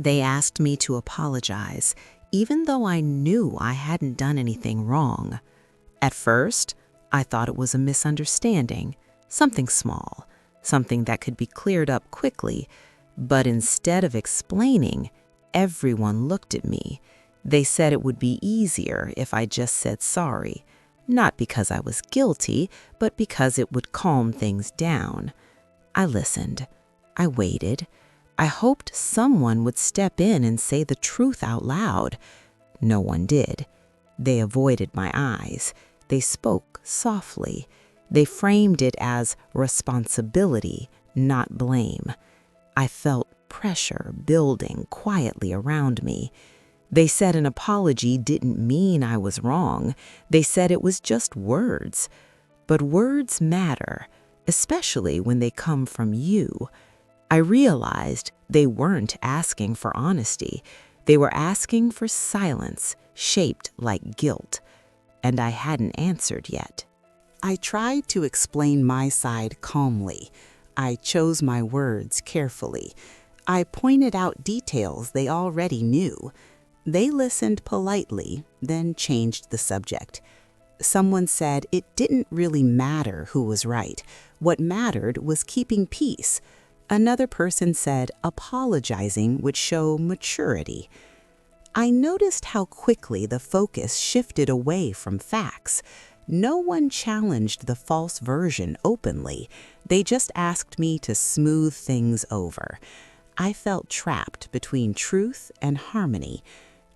They asked me to apologize, even though I knew I hadn't done anything wrong. At first, I thought it was a misunderstanding, something small, something that could be cleared up quickly, but instead of explaining, everyone looked at me. They said it would be easier if I just said sorry, not because I was guilty, but because it would calm things down. I listened. I waited. I hoped someone would step in and say the truth out loud. No one did. They avoided my eyes. They spoke softly. They framed it as responsibility, not blame. I felt pressure building quietly around me. They said an apology didn't mean I was wrong. They said it was just words. But words matter, especially when they come from you. I realized they weren't asking for honesty. They were asking for silence, shaped like guilt. And I hadn't answered yet. I tried to explain my side calmly. I chose my words carefully. I pointed out details they already knew. They listened politely, then changed the subject. Someone said it didn't really matter who was right. What mattered was keeping peace. Another person said apologizing would show maturity. I noticed how quickly the focus shifted away from facts. No one challenged the false version openly. They just asked me to smooth things over. I felt trapped between truth and harmony.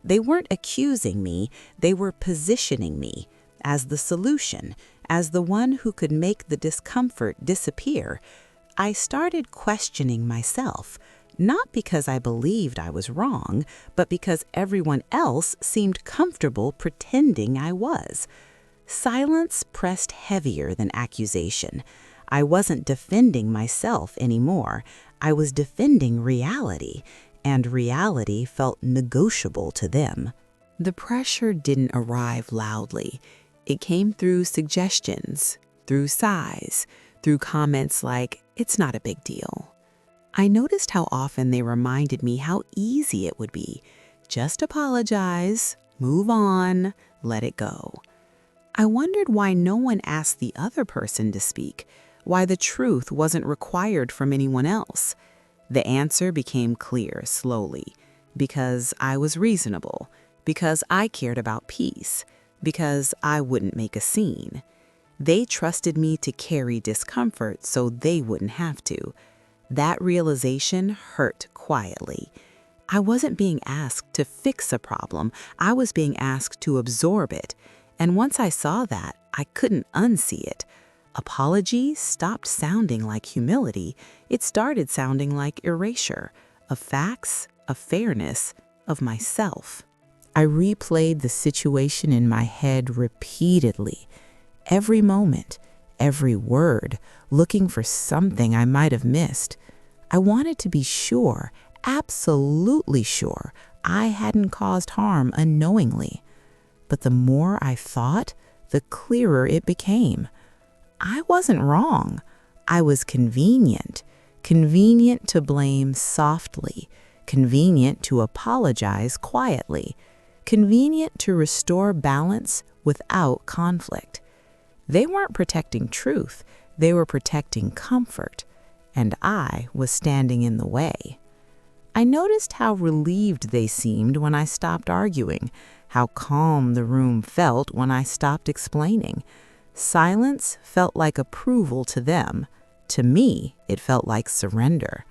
They weren't accusing me, they were positioning me as the solution, as the one who could make the discomfort disappear. I started questioning myself, not because I believed I was wrong, but because everyone else seemed comfortable pretending I was. Silence pressed heavier than accusation. I wasn't defending myself anymore. I was defending reality, and reality felt negotiable to them. The pressure didn't arrive loudly. It came through suggestions, through sighs, through comments like, "It's not a big deal." I noticed how often they reminded me how easy it would be. Just apologize, move on, let it go. I wondered why no one asked the other person to speak, why the truth wasn't required from anyone else. The answer became clear slowly, because I was reasonable, because I cared about peace, because I wouldn't make a scene. They trusted me to carry discomfort so they wouldn't have to. That realization hurt quietly. I wasn't being asked to fix a problem, I was being asked to absorb it. And once I saw that, I couldn't unsee it. Apology stopped sounding like humility. It started sounding like erasure of facts, of fairness, of myself. I replayed the situation in my head repeatedly, every moment, every word, looking for something I might have missed. I wanted to be sure, absolutely sure, I hadn't caused harm unknowingly. But the more I thought, the clearer it became. I wasn't wrong. I was convenient. Convenient to blame softly. Convenient to apologize quietly. Convenient to restore balance without conflict. They weren't protecting truth. They were protecting comfort. And I was standing in the way. I noticed how relieved they seemed when I stopped arguing, how calm the room felt when I stopped explaining. Silence felt like approval to them. To me, it felt like surrender.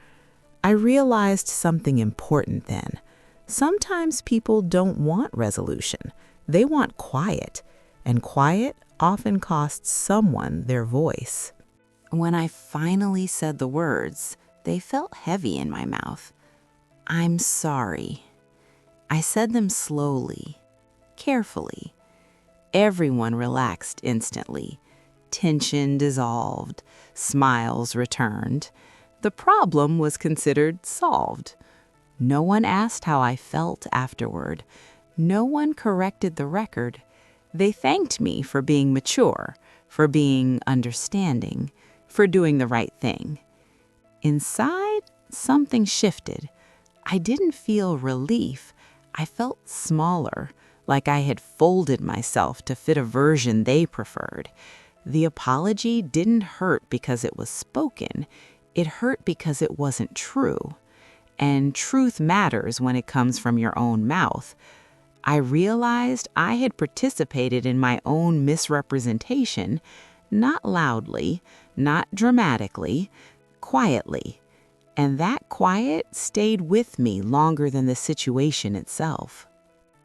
I realized something important then. Sometimes people don't want resolution. They want quiet, and quiet often costs someone their voice. When I finally said the words, they felt heavy in my mouth. "I'm sorry." I said them slowly, carefully. Everyone relaxed instantly. Tension dissolved. Smiles returned. The problem was considered solved. No one asked how I felt afterward. No one corrected the record. They thanked me for being mature, for being understanding, for doing the right thing. Inside, something shifted. I didn't feel relief. I felt smaller, like I had folded myself to fit a version they preferred. The apology didn't hurt because it was spoken. It hurt because it wasn't true. And truth matters when it comes from your own mouth. I realized I had participated in my own misrepresentation, not loudly, not dramatically, quietly. And that quiet stayed with me longer than the situation itself.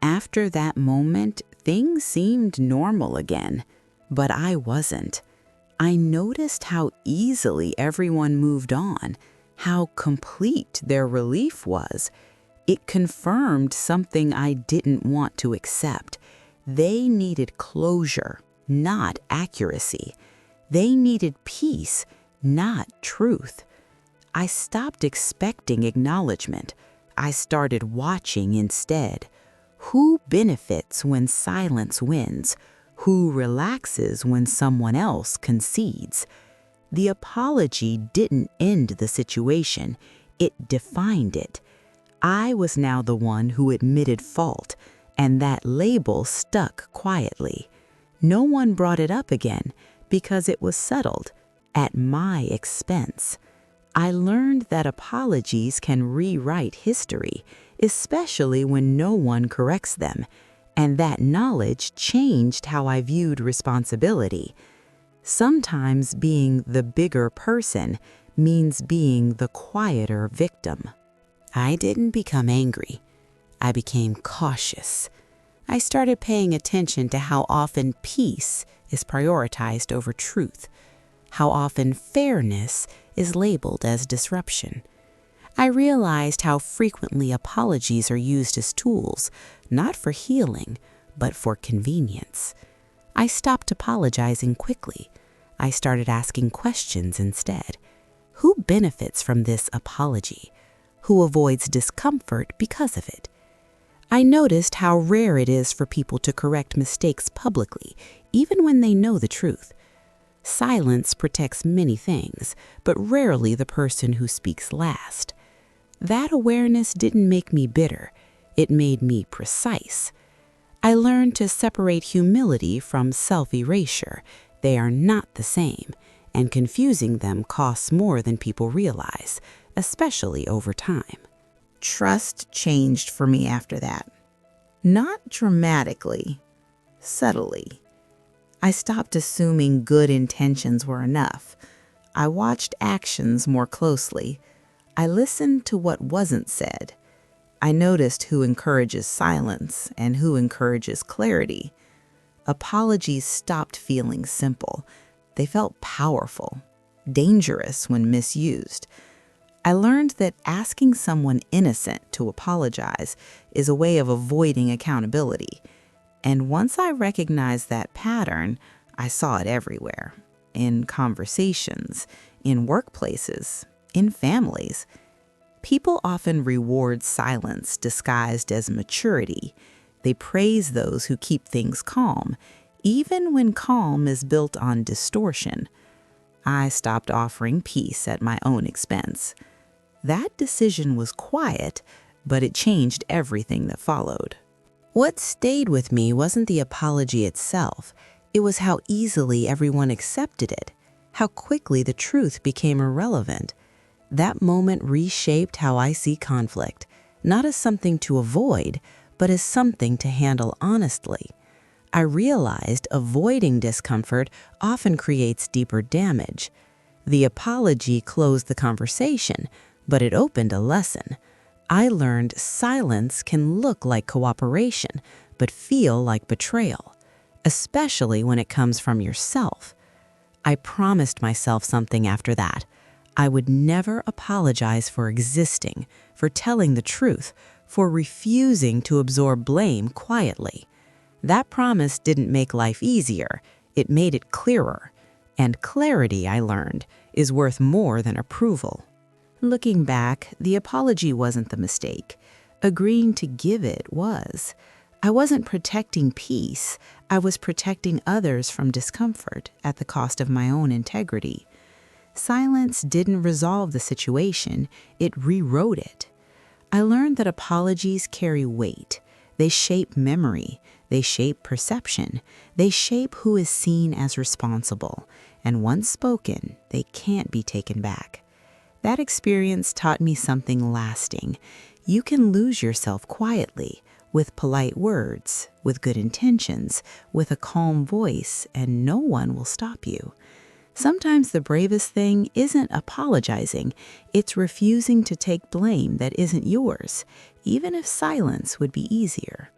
After that moment, things seemed normal again, but I wasn't. I noticed how easily everyone moved on, how complete their relief was. It confirmed something I didn't want to accept. They needed closure, not accuracy. They needed peace, not truth. I stopped expecting acknowledgement. I started watching instead. Who benefits when silence wins? Who relaxes when someone else concedes? The apology didn't end the situation. It defined it. I was now the one who admitted fault, and that label stuck quietly. No one brought it up again because it was settled at my expense. I learned that apologies can rewrite history, especially when no one corrects them, and that knowledge changed how I viewed responsibility. Sometimes being the bigger person means being the quieter victim. I didn't become angry. I became cautious. I started paying attention to how often peace is prioritized over truth, how often fairness is labeled as disruption. I realized how frequently apologies are used as tools, not for healing, but for convenience. I stopped apologizing quickly. I started asking questions instead. Who benefits from this apology? Who avoids discomfort because of it? I noticed how rare it is for people to correct mistakes publicly, even when they know the truth. Silence protects many things, but rarely the person who speaks last. That awareness didn't make me bitter. It made me precise. I learned to separate humility from self-erasure. They are not the same, and confusing them costs more than people realize, especially over time. Trust changed for me after that. Not dramatically, subtly. I stopped assuming good intentions were enough. I watched actions more closely. I listened to what wasn't said. I noticed who encourages silence and who encourages clarity. Apologies stopped feeling simple. They felt powerful, dangerous when misused. I learned that asking someone innocent to apologize is a way of avoiding accountability. And once I recognized that pattern, I saw it everywhere. In conversations, in workplaces, in families. People often reward silence disguised as maturity. They praise those who keep things calm, even when calm is built on distortion. I stopped offering peace at my own expense. That decision was quiet, but it changed everything that followed. What stayed with me wasn't the apology itself. It was how easily everyone accepted it, how quickly the truth became irrelevant. That moment reshaped how I see conflict, not as something to avoid, but as something to handle honestly. I realized avoiding discomfort often creates deeper damage. The apology closed the conversation, but it opened a lesson. I learned silence can look like cooperation, but feel like betrayal, especially when it comes from yourself. I promised myself something after that. I would never apologize for existing, for telling the truth, for refusing to absorb blame quietly. That promise didn't make life easier, it made it clearer. And clarity, I learned, is worth more than approval. Looking back, the apology wasn't the mistake. Agreeing to give it was. I wasn't protecting peace, I was protecting others from discomfort at the cost of my own integrity. Silence didn't resolve the situation, it rewrote it. I learned that apologies carry weight. They shape memory. They shape perception. They shape who is seen as responsible. And once spoken, they can't be taken back. That experience taught me something lasting. You can lose yourself quietly, with polite words, with good intentions, with a calm voice, and no one will stop you. Sometimes the bravest thing isn't apologizing, it's refusing to take blame that isn't yours, even if silence would be easier.